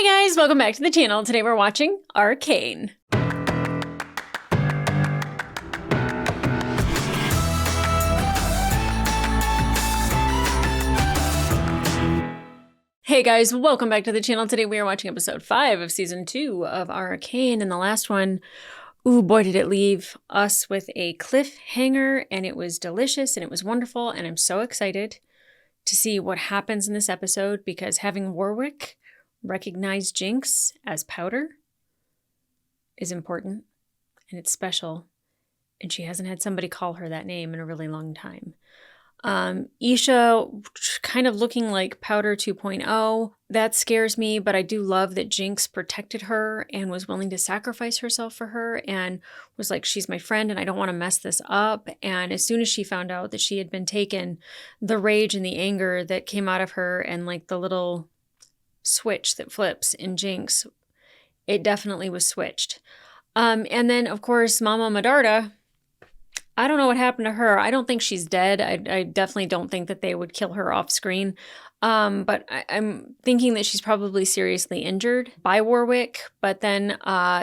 Hey guys, welcome back to the channel. Today we're watching Arcane. Hey guys, welcome back to the channel. Today we are watching episode 5 of season 2 of Arcane, and the last one, ooh boy did it leave us with a cliffhanger, and it was delicious and it was wonderful, and I'm so excited to see what happens in this episode because having Warwick recognize Jinx as Powder is important and it's special, and she hasn't had somebody call her that name in a really long time. Isha kind of looking like Powder 2.0. That scares me, but I do love that Jinx protected her and was willing to sacrifice herself for her and was like, she's my friend and I don't want to mess this up. And as soon as she found out that she had been taken, the rage and the anger that came out of her and like the little switch that flips in Jinx, it definitely was switched. And then of course, Mama Medarda, I don't know what happened to her. I don't think she's dead. I definitely don't think that they would kill her off screen. But I'm thinking that she's probably seriously injured by Warwick. But then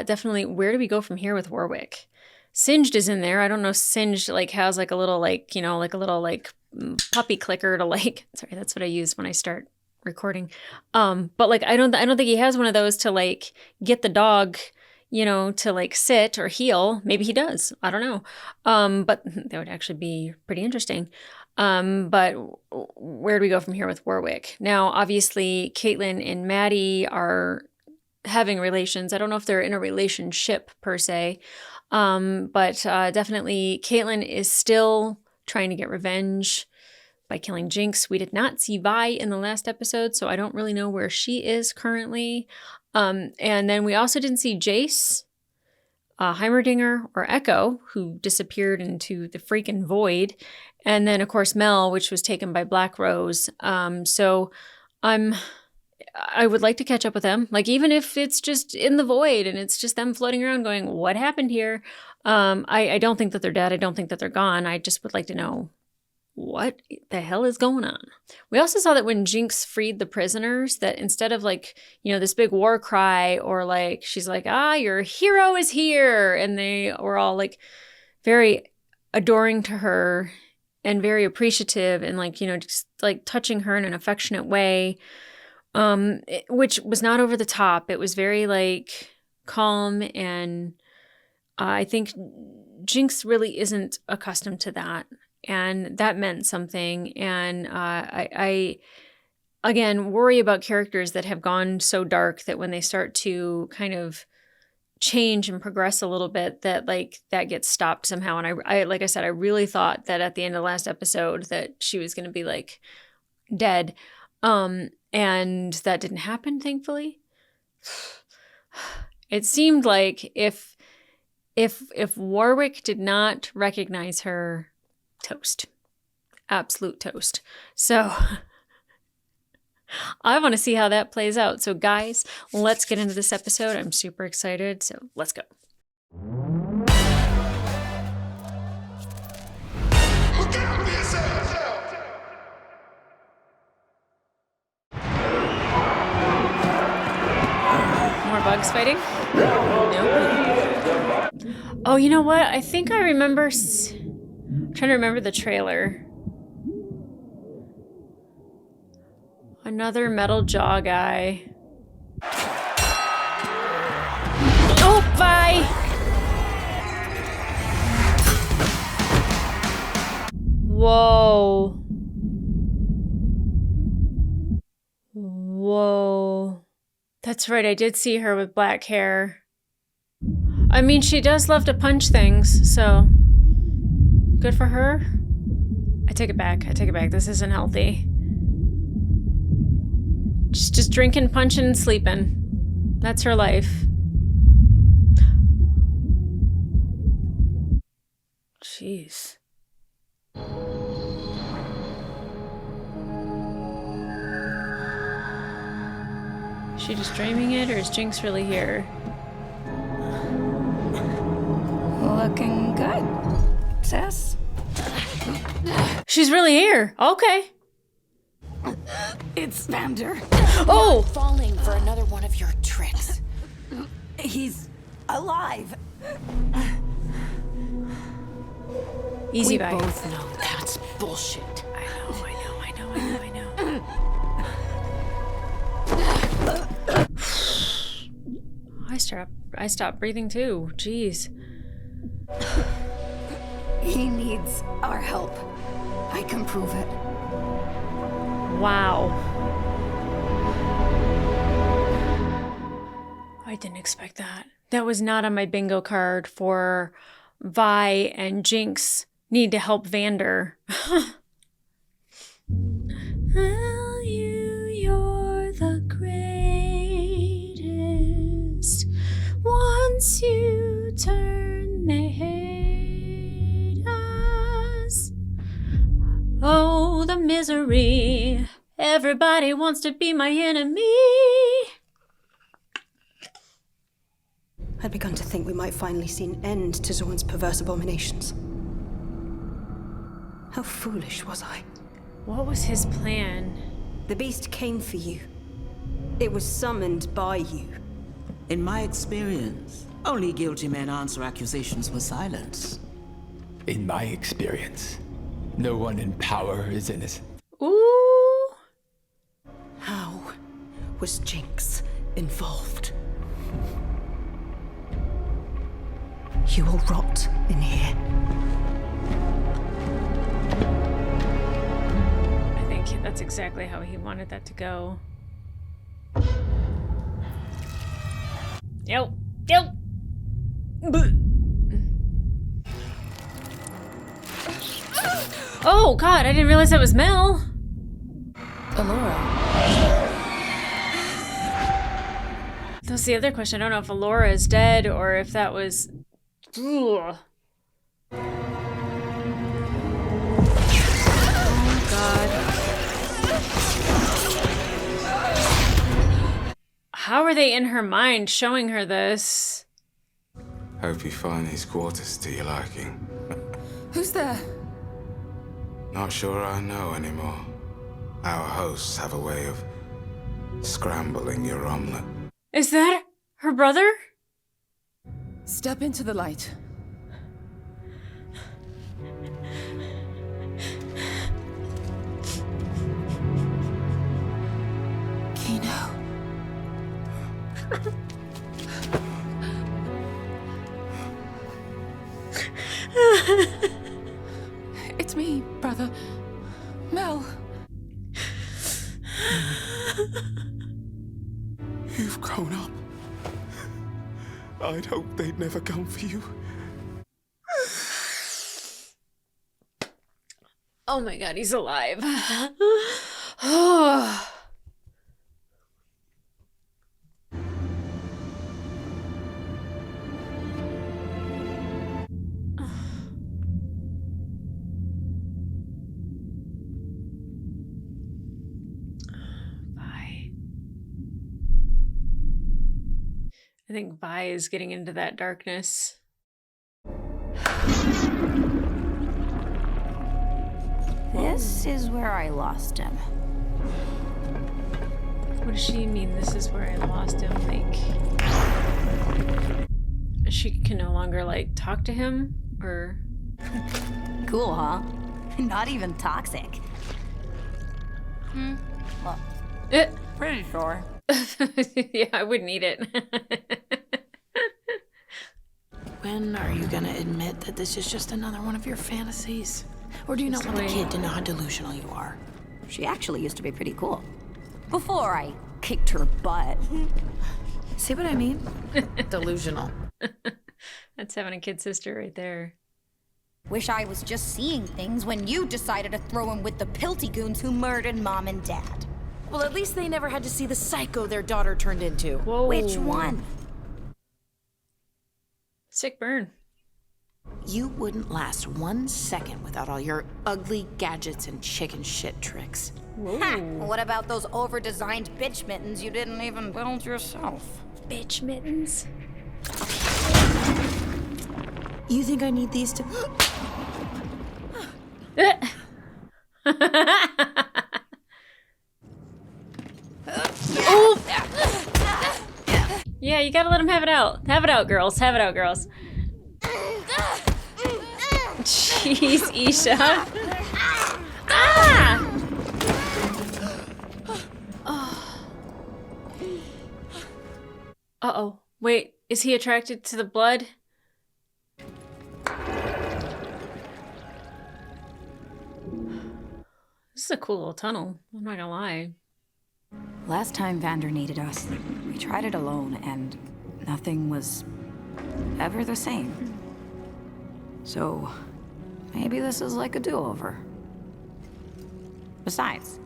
definitely, where do we go from here with Warwick? Singed is in there. I don't know. Singed like has like a little like, you know, like a little like puppy clicker to like, sorry, that's what I use when I start recording. But like, I don't think he has one of those to like get the dog, you know, to like sit or heal. Maybe he does. I don't know. But that would actually be pretty interesting. But where do we go from here with Warwick? Now, obviously, Caitlin and Maddie are having relations. I don't know if they're in a relationship per se. But definitely Caitlin is still trying to get revenge by killing Jinx. We did not see Vi in the last episode, so I don't really know where she is currently. And then we also didn't see Jace, Heimerdinger, or Echo, who disappeared into the freaking void. And then, of course, Mel, which was taken by Black Rose. So I would like to catch up with them. Like, even if it's just in the void and it's just them floating around going, what happened here? I don't think that they're dead. I don't think that they're gone. I just would like to know what the hell is going on? We also saw that when Jinx freed the prisoners, that instead of like, you know, this big war cry or like, she's like, your hero is here. And they were all like very adoring to her and very appreciative and like, you know, just like touching her in an affectionate way, which was not over the top. It was very like calm. And I think Jinx really isn't accustomed to that. And that meant something. And I again, worry about characters that have gone so dark that when they start to kind of change and progress a little bit, that like that gets stopped somehow. And I like I said, I really thought that at the end of the last episode that she was going to be like dead. And that didn't happen, thankfully. It seemed like if Warwick did not recognize her, toast. Absolute toast. So I want to see how that plays out. So guys, let's get into this episode. I'm super excited. So let's go. More bugs fighting? Nope. Oh, you know what? I think I remember... I'm trying to remember the trailer. Another metal jaw guy. Oh, bye! Whoa. Whoa. That's right, I did see her with black hair. I mean, she does love to punch things, so... good for her. I take it back. This isn't healthy. Just drinking, punching, and sleeping. That's her life. Jeez. Is she just dreaming it, or is Jinx really here? Looking good, sis. She's really here. Okay. It's Xander. Oh! Falling for another one of your tricks. He's alive. Easy, We bye. both know that's bullshit. I know. I stopped breathing too. Jeez. He needs our help. I can prove it. Wow. I didn't expect that. That was not on my bingo card for Vi and Jinx need to help Xander. Well, you're the greatest. Once you turn, they hate us. Oh, the misery. Everybody wants to be my enemy. I'd begun to think we might finally see an end to Zorn's perverse abominations. How foolish was I? What was his plan? The beast came for you. It was summoned by you. In my experience, only guilty men answer accusations with silence. In my experience, no one in power is innocent. Ooh. How was Jinx involved? You will rot in here. I think that's exactly how he wanted that to go. Yep. Oh, God, I didn't realize that was Mel. Allura. That's the other question. I don't know if Allura is dead or if that was... Ugh. Oh, God. How are they in her mind showing her this? Hope you find these quarters to your liking. Who's there? Not sure I know anymore. Our hosts have a way of scrambling your omelet. Is that her brother? Step into the light. Kino. It's me, brother. Mel. You've grown up. I'd hoped they'd never come for you. Oh my God, he's alive. I think Vi is getting into that darkness. This is where I lost him. What does she mean? This is where I lost him. Like, she can no longer like talk to him, or Cool, huh? Not even toxic. Well, pretty sure. yeah, I wouldn't eat it. When are you gonna admit that this is just another one of your fantasies? Or do you not want the kid to know how delusional you are? She actually used to be pretty cool. Before I kicked her butt. See what I mean? Delusional. That's having a kid sister right there. Wish I was just seeing things when you decided to throw him with the pilty goons who murdered Mom and Dad. Well, at least they never had to see the psycho their daughter turned into. Whoa. Which one? Sick burn. You wouldn't last 1 second without all your ugly gadgets and chicken shit tricks. Ha! What about those over-designed bitch mittens you didn't even build yourself? Bitch mittens. You think I need these to... Yeah, you gotta let him have it out. Have it out, girls. Have it out, girls. Jeez, Isha. Ah! Uh-oh. Wait, is he attracted to the blood? This is a cool little tunnel. I'm not gonna lie. Last time Xander needed us, we tried it alone, and nothing was ever the same. So, maybe this is like a do-over. Besides,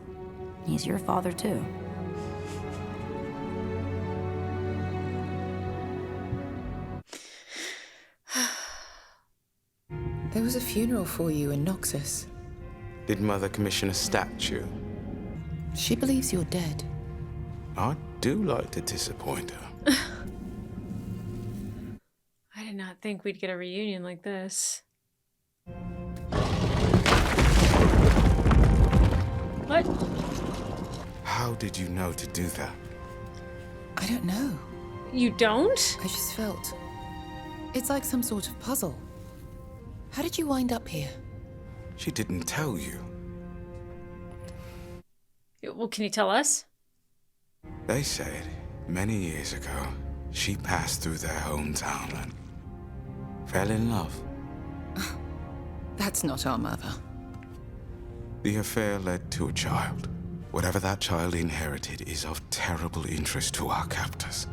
he's your father too. There was a funeral for you in Noxus. Did Mother commission a statue? She believes you're dead. I do like to disappoint her. I did not think we'd get a reunion like this. What? How did you know to do that? I don't know. You don't? I just felt... It's like some sort of puzzle. How did you wind up here? She didn't tell you. Well, can you tell us? They said many years ago, she passed through their hometown and fell in love. That's not our mother. The affair led to a child. Whatever that child inherited is of terrible interest to our captors.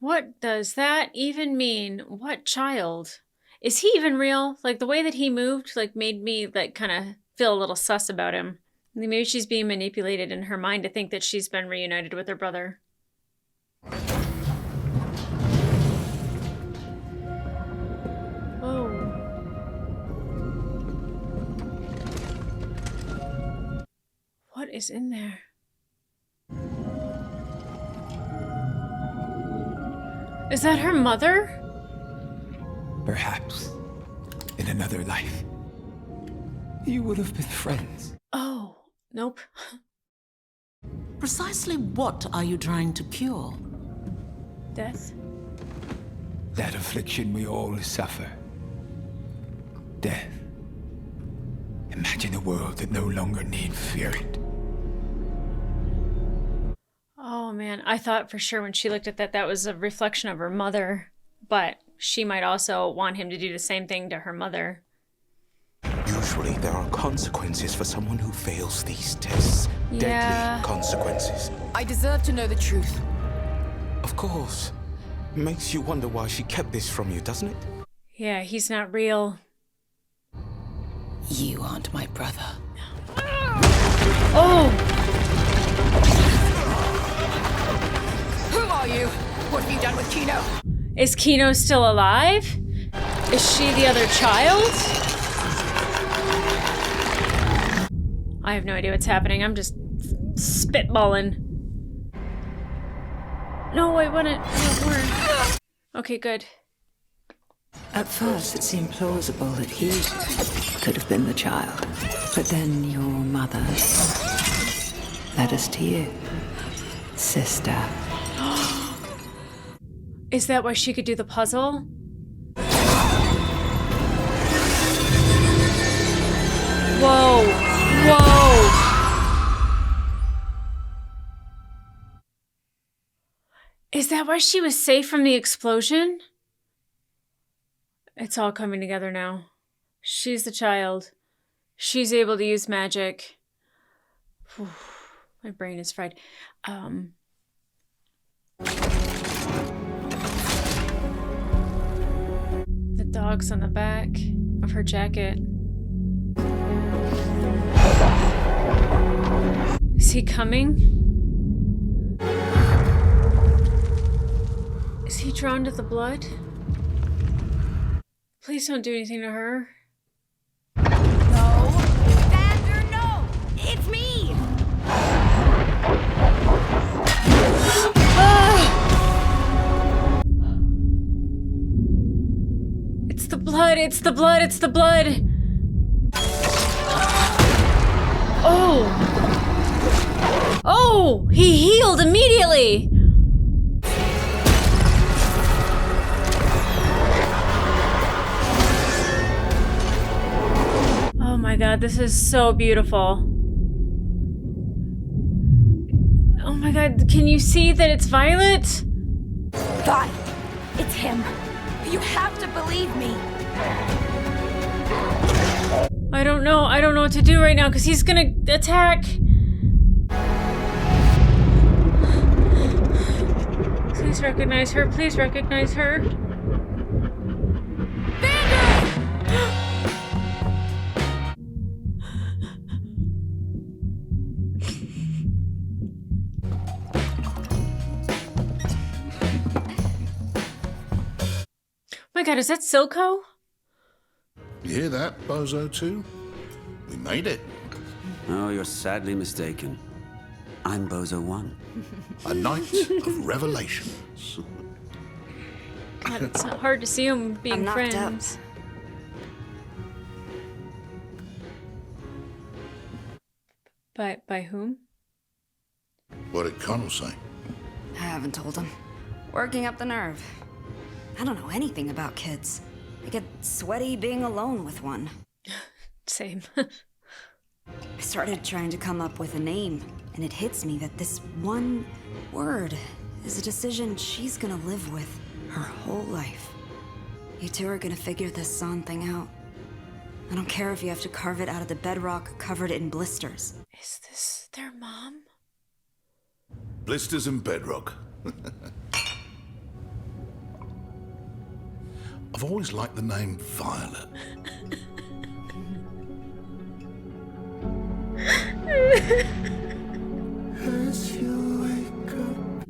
What does that even mean? What child? Is he even real? Like, the way that he moved, like, made me, like, kind of feel a little sus about him. Maybe she's being manipulated in her mind to think that she's been reunited with her brother. Whoa. What is in there? Is that her mother? Perhaps in another life, you would have been friends. Oh, nope. Precisely what are you trying to cure? Death? That affliction we all suffer. Death. Imagine a world that no longer need fear it. Oh man, I thought for sure when she looked at that, that was a reflection of her mother. But she might also want him to do the same thing to her mother. Usually there are consequences for someone who fails these tests. Yeah. Deadly consequences. I deserve to know the truth. Of course. Makes you wonder why she kept this from you, doesn't it? Yeah, he's not real. You aren't my brother. Oh! Who are you? What have you done with Kino? Is Kino still alive? Is she the other child? I have no idea what's happening. I'm just spitballing. No, I wouldn't. Okay, good. At first, it seemed plausible that he could have been the child. But then your mother led us to you. Sister. Is that why she could do the puzzle? Whoa. Whoa. Is that why she was safe from the explosion? It's all coming together now. She's the child. She's able to use magic. Whew. My brain is fried. The dog's on the back of her jacket. Is he coming? Is he drawn to the blood? Please don't do anything to her. No! Xander, no! It's me! Ah! It's the blood, it's the blood, it's the blood! Oh! Oh, he healed immediately. Oh my god, this is so beautiful. Oh my god, can you see that it's Violet? God, it's him. You have to believe me. I don't know what to do right now because he's gonna attack. Please recognize her, please recognize her. Oh my god, is that Silco? You hear that, Bozo 2? We made it. Oh, you're sadly mistaken. I'm Bozo 1. A night of revelations. God, it's not hard to see them being friends. By whom? What did Connell say? I haven't told him. Working up the nerve. I don't know anything about kids. I get sweaty being alone with one. Same. I started trying to come up with a name, and it hits me that this one word is a decision she's gonna live with her whole life. You two are gonna figure this Zahn thing out. I don't care if you have to carve it out of the bedrock covered in blisters. Is this their mom? Blisters and Bedrock. I've always liked the name Violet. As you wake up.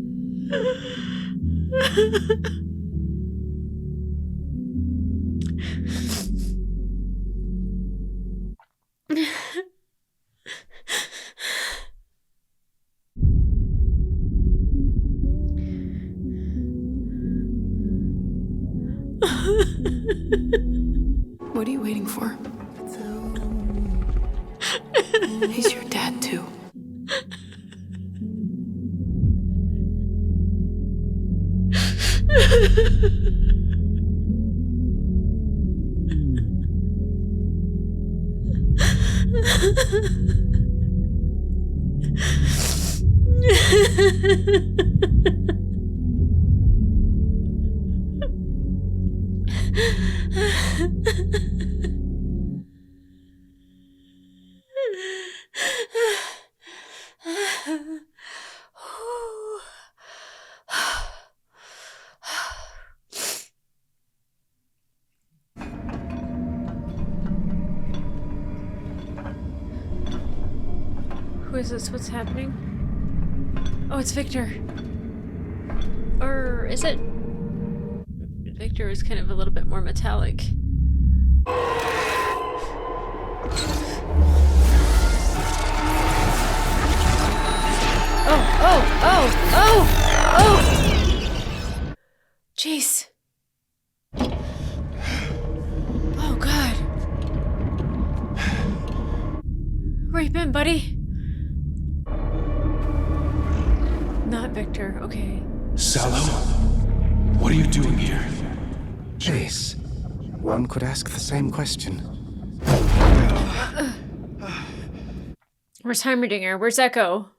What are you waiting for? He's your dad, too. Who is this? What's happening? Oh, it's Victor. Or is it? Victor is kind of a little bit more metallic. Oh! Jeez. Oh, God. Where you been, buddy? Not Victor, okay. Sallow, what are you doing here? Jace, one could ask the same question. Where's Heimerdinger? Where's Echo?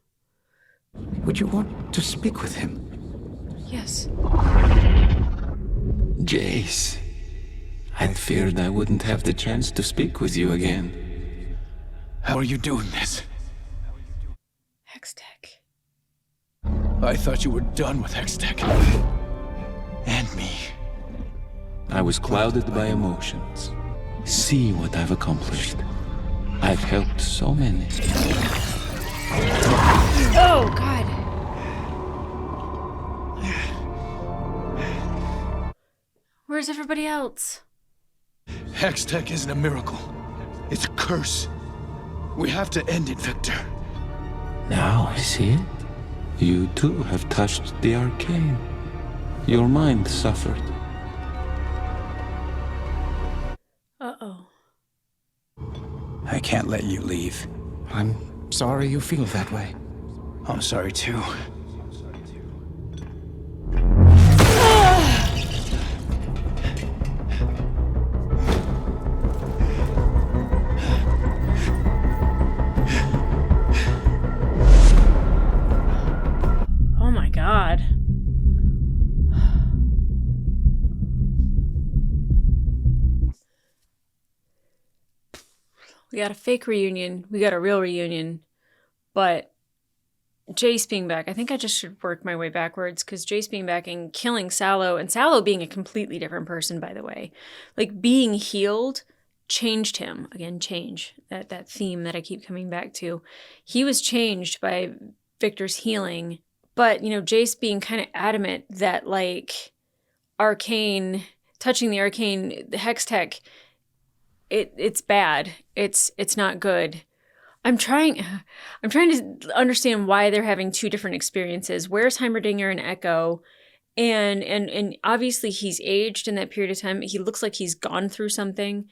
Would you want to speak with him? Yes. Jace, I'd feared I wouldn't have the chance to speak with you again. How are you doing this? Hextech. I thought you were done with Hextech. And me. I was clouded by emotions. See what I've accomplished. I've helped so many. Oh, God. Where's everybody else? Hextech isn't a miracle. It's a curse. We have to end it, Victor. Now I see it. You too have touched the Arcane. Your mind suffered. Uh-oh. I can't let you leave. I'm sorry you feel that way. I'm sorry too. Oh my God. We got a fake reunion. We got a real reunion. But Jace being back, I think I just should work my way backwards, because Jace being back and killing Sallow, and Sallow being a completely different person, by the way. Like, being healed changed him. Again, change. That theme that I keep coming back to. He was changed by Victor's healing. But, Jace being kind of adamant that, like, Arcane, touching the Arcane, the Hex Tech, it's bad. It's not good. I'm trying to understand why they're having two different experiences. Where's Heimerdinger and Echo? And obviously he's aged in that period of time. He looks like he's gone through something.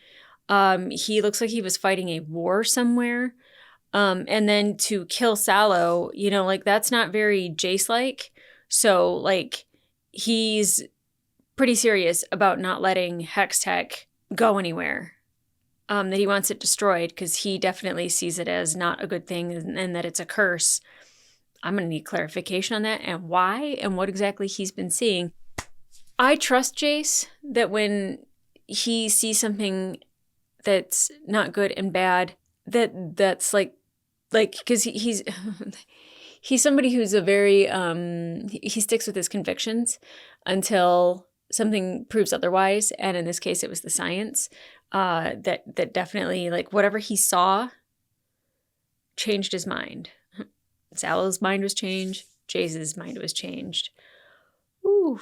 He looks like he was fighting a war somewhere. And then to kill Sallow, like, that's not very Jace-like. So, like, he's pretty serious about not letting Hex Tech go anywhere. That he wants it destroyed, because he definitely sees it as not a good thing, and that it's a curse. I'm going to need clarification on that and why and what exactly he's been seeing. I trust Jace that when he sees something that's not good and bad, that's like because he's somebody who's a very he sticks with his convictions until something proves otherwise, and in this case it was the science. That definitely, like, whatever he saw changed his mind. Sallow's mind was changed. Jace's mind was changed. Ooh.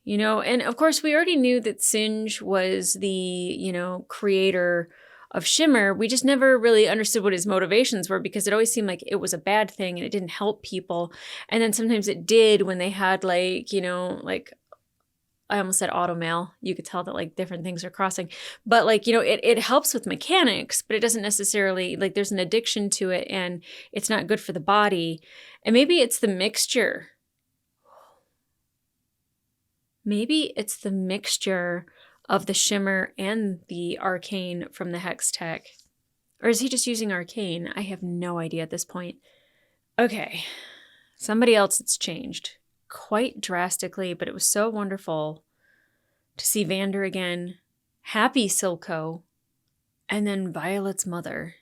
And of course we already knew that Singe was the, creator of Shimmer. We just never really understood what his motivations were, because it always seemed like it was a bad thing and it didn't help people. And then sometimes it did when they had, like, like, I almost said automail. You could tell that, like, different things are crossing. But, like, it helps with mechanics, but it doesn't necessarily, like, there's an addiction to it and it's not good for the body. And maybe it's the mixture. Maybe it's the mixture of the Shimmer and the Arcane from the Hex Tech. Or is he just using Arcane? I have no idea at this point. Okay. Somebody else it's changed. Quite drastically, but it was so wonderful to see Xander again, happy Silco, and then Violet's mother.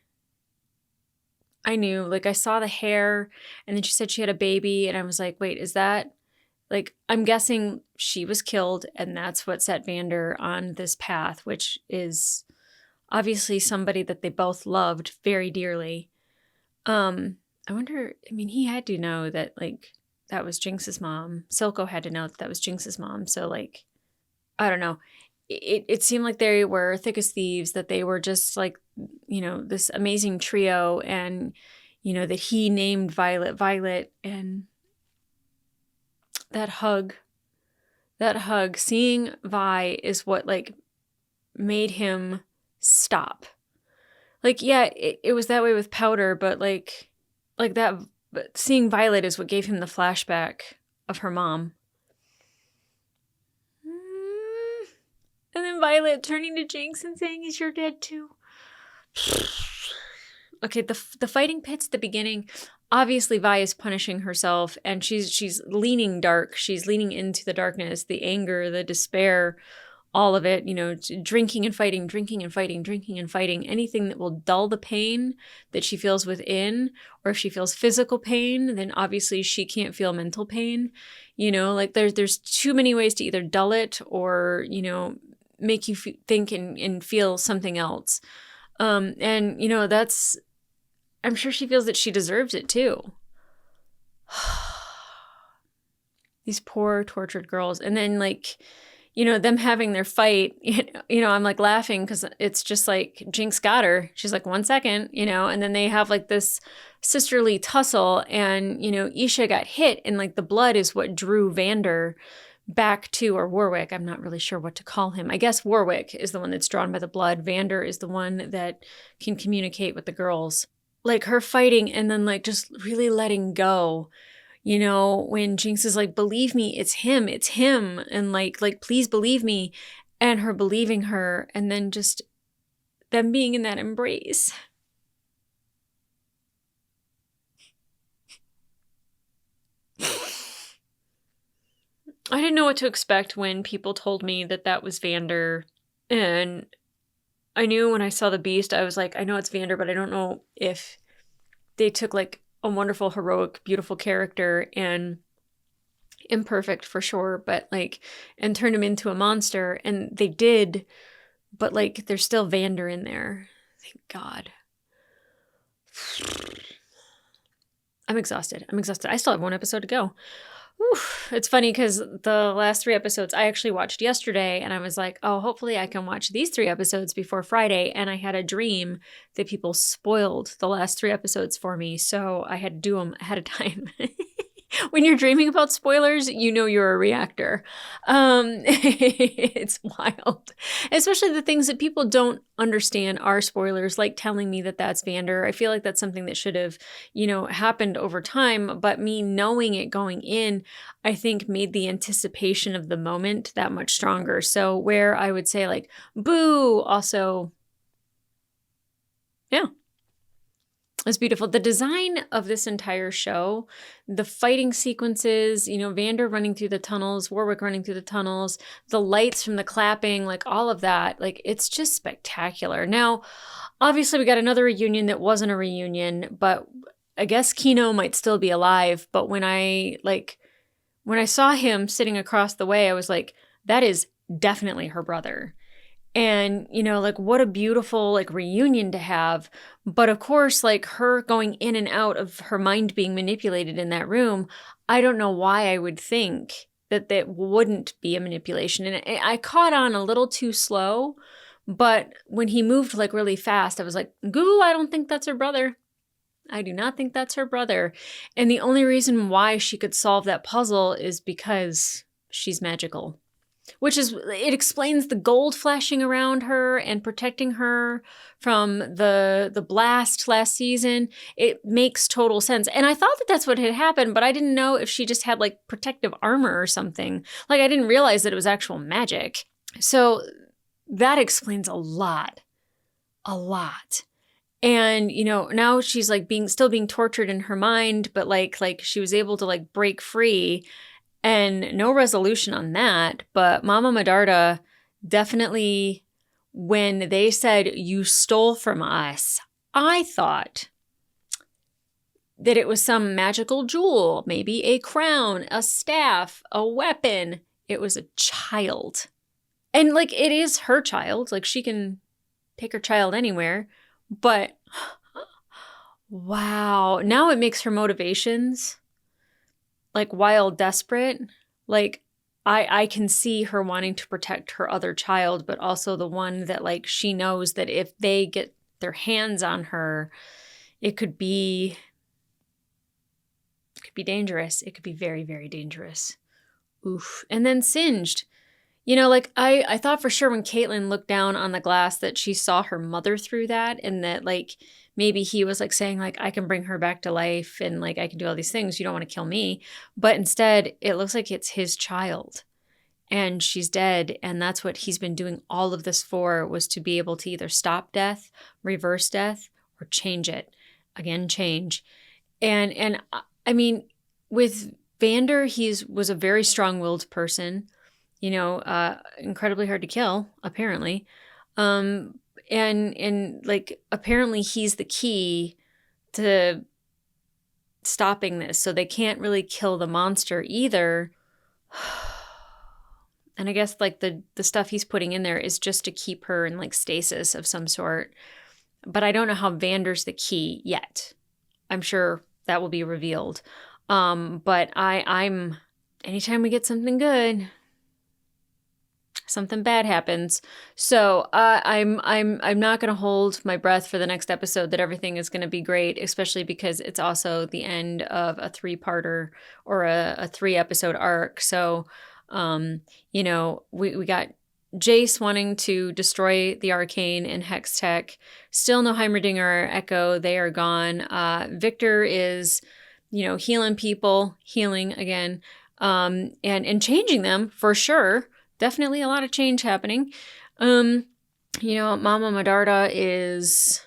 I knew, like, I saw the hair, and then she said she had a baby, and I was like, wait, is that, like, I'm guessing she was killed, and that's what set Xander on this path, which is obviously somebody that they both loved very dearly. I wonder, I mean, he had to know that, like, that was Jinx's mom. Silco had to know that was Jinx's mom. So, like, I don't know. It seemed like they were thick as thieves, that they were just, like, this amazing trio, and, that he named Violet, and that hug, seeing Vi is what, like, made him stop. Like, yeah, it was that way with Powder, but, like that. But seeing Violet is what gave him the flashback of her mom. And then Violet turning to Jinx and saying, "Is your dad too?" Okay, the fighting pits at the beginning. Obviously, Vi is punishing herself, and she's leaning dark. She's leaning into the darkness, the anger, the despair, all of it, drinking and fighting, drinking and fighting, drinking and fighting, anything that will dull the pain that she feels within. Or if she feels physical pain, then obviously she can't feel mental pain. Like, there's too many ways to either dull it or, make you think and feel something else. And, that's, I'm sure she feels that she deserves it too. These poor tortured girls. And then, like, them having their fight, I'm, like, laughing because it's just like Jinx got her. She's like, 1 second, and then they have, like, this sisterly tussle, and, Isha got hit, and, like, the blood is what drew Xander back to, or Warwick. I'm not really sure what to call him. I guess Warwick is the one that's drawn by the blood. Xander is the one that can communicate with the girls. like her fighting and then like just really letting go. You know, when Jinx is like, believe me, it's him. And like, please believe me. And her believing her, and then just them being in that embrace. I didn't know what to expect when people told me that that was Xander. And I knew when I saw the Beast, I was like, I know it's Xander, but I don't know if they took like a wonderful, heroic, beautiful character and imperfect for sure, but like, and turned him into a monster. And they did, but like, there's still Xander in there. Thank God. I'm exhausted. I still have one episode to go. Whew. It's funny because the last 3 episodes I actually watched yesterday, and I was like, oh, hopefully I can watch these 3 episodes before Friday. And I had a dream that people spoiled the last 3 episodes for me, so I had to do them ahead of time. When you're dreaming about spoilers, you know you're a reactor. It's wild. Especially the things that people don't understand are spoilers, like telling me that that's Xander. I feel like that's something that should have, happened over time. But me knowing it going in, I think made the anticipation of the moment that much stronger. So where I would say like, boo, also, yeah. It's beautiful. The design of this entire show, the fighting sequences, Xander running through the tunnels, Warwick running through the tunnels, the lights from the clapping, like all of that, like it's just spectacular. Now, obviously we got another reunion that wasn't a reunion, but I guess Kino might still be alive. But when I saw him sitting across the way, I was like, that is definitely her brother. And, what a beautiful, reunion to have. But of course, her going in and out of her mind being manipulated in that room, I don't know why I would think that that wouldn't be a manipulation. And I caught on a little too slow. But when he moved, really fast, I was like, goo, I don't think that's her brother. I do not think that's her brother. And the only reason why she could solve that puzzle is because she's magical. It explains the gold flashing around her and protecting her from the blast last season. It makes total sense. And I thought that that's what had happened, but I didn't know if she just had protective armor or something. I didn't realize that it was actual magic. So that explains a lot. A lot. And, now she's still being tortured in her mind, but she was able to break free. And no resolution on that, but Mama Medarda definitely, when they said, you stole from us, I thought that it was some magical jewel, maybe a crown, a staff, a weapon. It was a child. And it is her child. She can take her child anywhere. But wow, now it makes her motivations wild desperate. I can see her wanting to protect her other child, but also the one that she knows that if they get their hands on her, it could be dangerous. It could be very, very dangerous. Oof. And then Singed. I thought for sure when Caitlin looked down on the glass that she saw her mother through that, and that maybe he was saying I can bring her back to life and I can do all these things. You don't want to kill me. But instead it looks like it's his child and she's dead. And that's what he's been doing all of this for, was to be able to either stop death, reverse death, or change it. Again, change. And I mean, with Xander, was a very strong-willed person, incredibly hard to kill, apparently. And apparently he's the key to stopping this. So they can't really kill the monster either. And I guess the stuff he's putting in there is just to keep her in stasis of some sort. But I don't know how Vander's the key yet. I'm sure that will be revealed. But I'm anytime we get something good, something bad happens. So I'm not going to hold my breath for the next episode that everything is going to be great, especially because it's also the end of a 3-parter or a 3-episode arc. So, we got Jace wanting to destroy the Arcane and Hex Tech. Still no Heimerdinger or Echo. They are gone. Victor is, healing people, healing again, and changing them for sure. Definitely a lot of change happening. Mama Medarda is,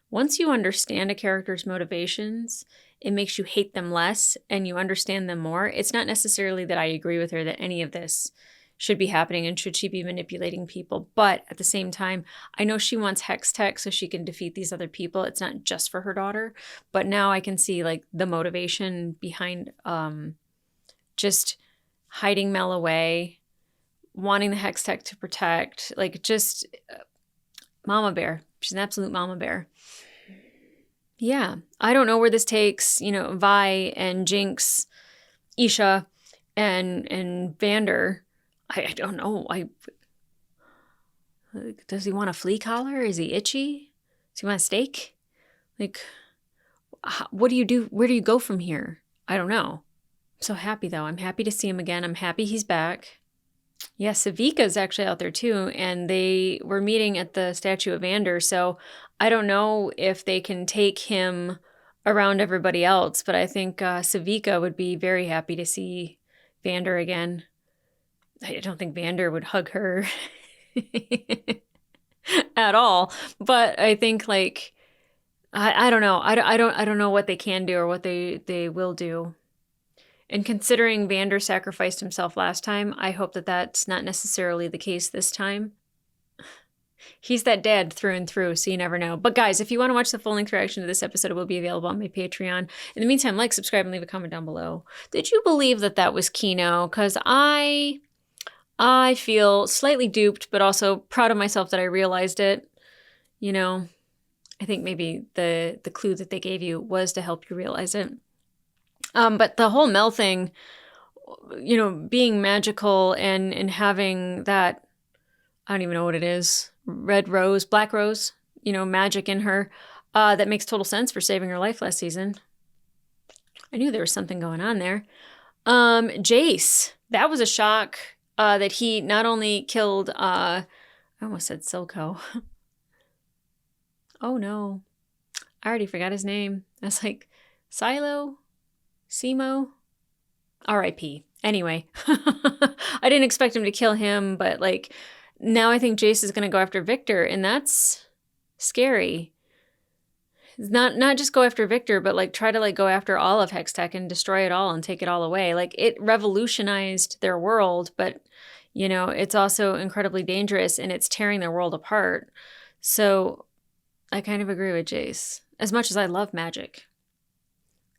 once you understand a character's motivations, it makes you hate them less and you understand them more. It's not necessarily that I agree with her that any of this should be happening and should she be manipulating people. But at the same time, I know she wants Hex Tech so she can defeat these other people. It's not just for her daughter. But now I can see like the motivation behind just hiding Mel away, wanting the Hex Tech to protect, like just mama bear. She's an absolute mama bear. Yeah, I don't know where this takes, Vi and Jinx, Isha, and Vander. I don't know. Does he want a flea collar? Is he itchy? Does he want a steak? Like, what do you do? Where do you go from here? I don't know. I'm so happy, though. I'm happy to see him again. I'm happy he's back. Yeah, Savika's actually out there, too, and they were meeting at the statue of Vander, so I don't know if they can take him around everybody else, but I think Savika would be very happy to see Vander again. I don't think Vander would hug her at all, but I think like I don't know. I don't know what they can do or what they will do. And considering Vander sacrificed himself last time, I hope that that's not necessarily the case this time. He's that dad through and through, so you never know. But guys, if you want to watch the full-length reaction to this episode, it will be available on my Patreon. In the meantime, like, subscribe, and leave a comment down below. Did you believe that was Kino? Because I feel slightly duped, but also proud of myself that I realized it. I think maybe the clue that they gave you was to help you realize it. But the whole Mel thing, being magical and having that, I don't even know what it is, black rose, magic in her, that makes total sense for saving her life last season. I knew there was something going on there. Jace, that was a shock that he not only killed, I almost said Silco. Oh no, I already forgot his name. I was like, Silo? Simo? R.I.P. Anyway, I didn't expect him to kill him, but like now I think Jace is going to go after Victor, and that's scary. Not just go after Victor, but like try to like go after all of Hextech and destroy it all and take it all away. Like it revolutionized their world, but it's also incredibly dangerous and it's tearing their world apart. So I kind of agree with Jace. As much as I love magic,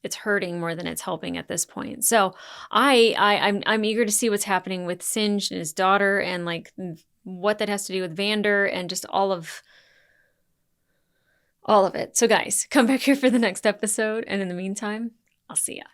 it's hurting more than it's helping at this point. So I'm eager to see what's happening with Singed and his daughter and like what that has to do with Vander and just all of it. So guys, come back here for the next episode. And in the meantime, I'll see ya.